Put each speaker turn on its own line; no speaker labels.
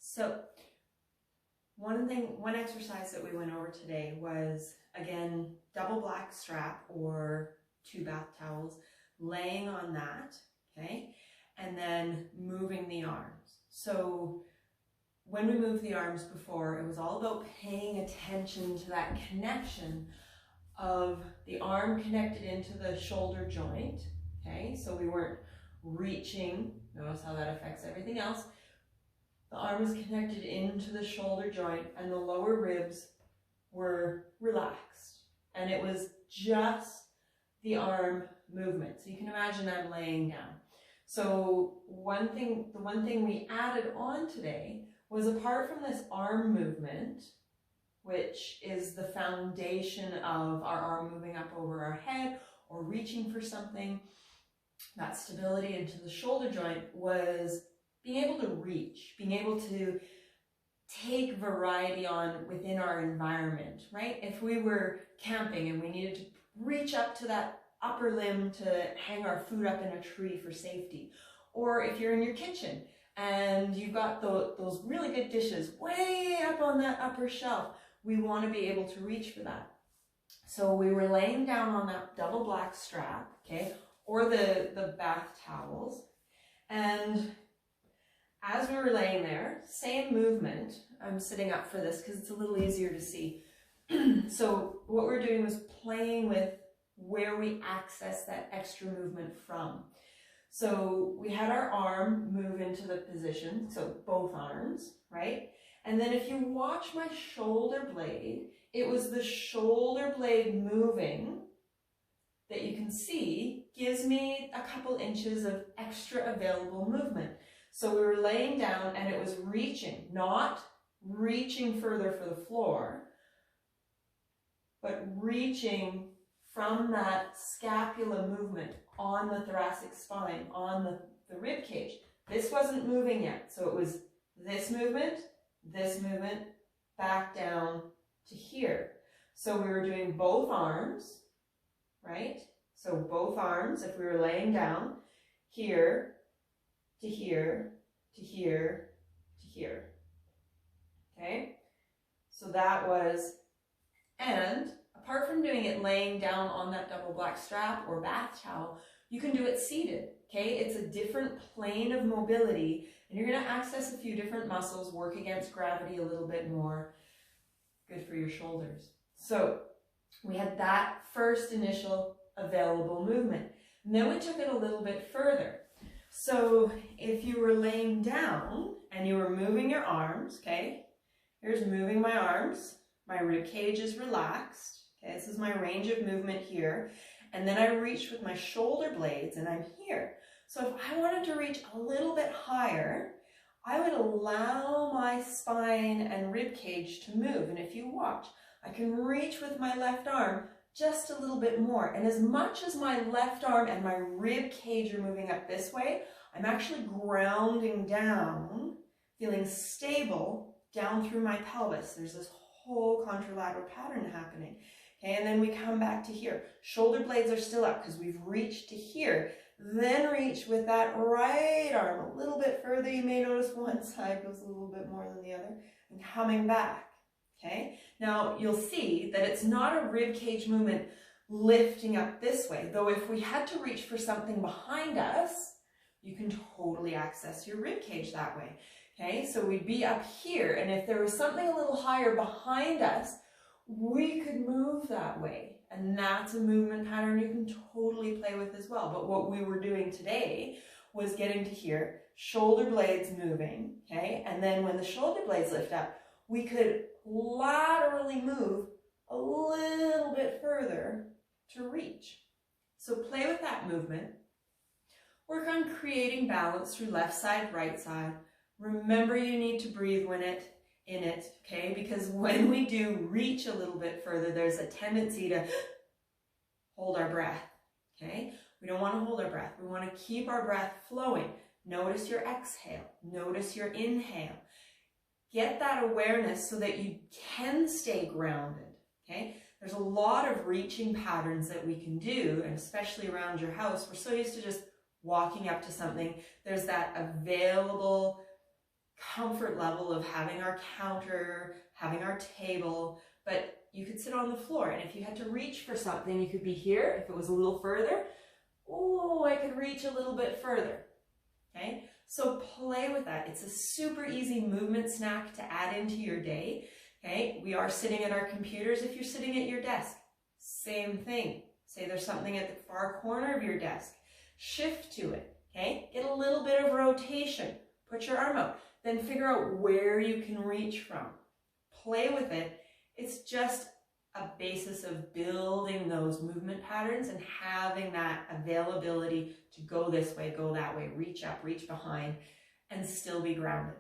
So one exercise that we went over today was, again, double black strap or 2 bath towels, laying on that, okay, and then moving the arms. So when we moved the arms before, it was all about paying attention to that connection of the arm connected into the shoulder joint, okay, so we weren't reaching. Notice how that affects everything else. The arm was connected into the shoulder joint and the lower ribs were relaxed. And it was just the arm movement. So you can imagine I'm laying down. So the one thing we added on today was, apart from this arm movement, which is the foundation of our arm moving up over our head or reaching for something, that stability into the shoulder joint was being able to reach, being able to take variety on within our environment, right? If we were camping and we needed to reach up to that upper limb to hang our food up in a tree for safety, or if you're in your kitchen and you've got those really good dishes way up on that upper shelf, we want to be able to reach for that. So we were laying down on that double black strap, okay, or the bath towels, and as we were laying there, same movement. I'm sitting up for this because it's a little easier to see. So what we're doing was playing with where we access that extra movement from. So we had our arm move into the position, so both arms, right? And then if you watch my shoulder blade, it was the shoulder blade moving that you can see gives me a couple inches of extra available movement. So we were laying down and it was reaching, not reaching further for the floor, but reaching from that scapula movement on the thoracic spine, on the rib cage. This wasn't moving yet. So it was this movement, back down to here. So we were doing both arms, right? So both arms, if we were laying down, here to here to here to here. Okay? So that was, and apart from doing it laying down on that double black strap or bath towel, you can do it seated, okay? It's a different plane of mobility, and you're going to access a few different muscles, work against gravity a little bit more. Good for your shoulders. So we had that first initial available movement. And then we took it a little bit further. So if you were laying down and you were moving your arms, okay? Here's moving my arms. My rib cage is relaxed. Okay, this is my range of movement here. And then I reach with my shoulder blades and I'm here. So if I wanted to reach a little bit higher, I would allow my spine and rib cage to move. And if you watch, I can reach with my left arm just a little bit more. And as much as my left arm and my rib cage are moving up this way, I'm actually grounding down, feeling stable down through my pelvis. There's this whole contralateral pattern happening. Okay, and then we come back to here. Shoulder blades are still up because we've reached to here. Then reach with that right arm a little bit further. You may notice one side goes a little bit more than the other. And coming back. Okay, now you'll see that it's not a rib cage movement lifting up this way, though if we had to reach for something behind us, you can totally access your rib cage that way. Okay, so we'd be up here, and if there was something a little higher behind us, we could move that way, and that's a movement pattern you can totally play with as well. But what we were doing today was getting to here, shoulder blades moving, okay, and then when the shoulder blades lift up, we could laterally move a little bit further to reach. So play with that movement. Work on creating balance through left side, right side. Remember, you need to breathe in it, okay? Because when we do reach a little bit further, there's a tendency to hold our breath, okay? We don't want to hold our breath. We want to keep our breath flowing. Notice your exhale. Notice your inhale. Get that awareness so that you can stay grounded, okay? There's a lot of reaching patterns that we can do, and especially around your house. We're so used to just walking up to something. There's that available comfort level of having our counter, having our table, but you could sit on the floor, and if you had to reach for something, you could be here. If it was a little further, oh, I could reach a little bit further, okay? So play with that. It's a super easy movement snack to add into your day, okay? We are sitting at our computers. If you're sitting at your desk, same thing. Say there's something at the far corner of your desk. Shift to it, okay? Get a little bit of rotation. Put your arm out. Then figure out where you can reach from. Play with it. It's just a basis of building those movement patterns and having that availability to go this way, go that way, reach up, reach behind, and still be grounded.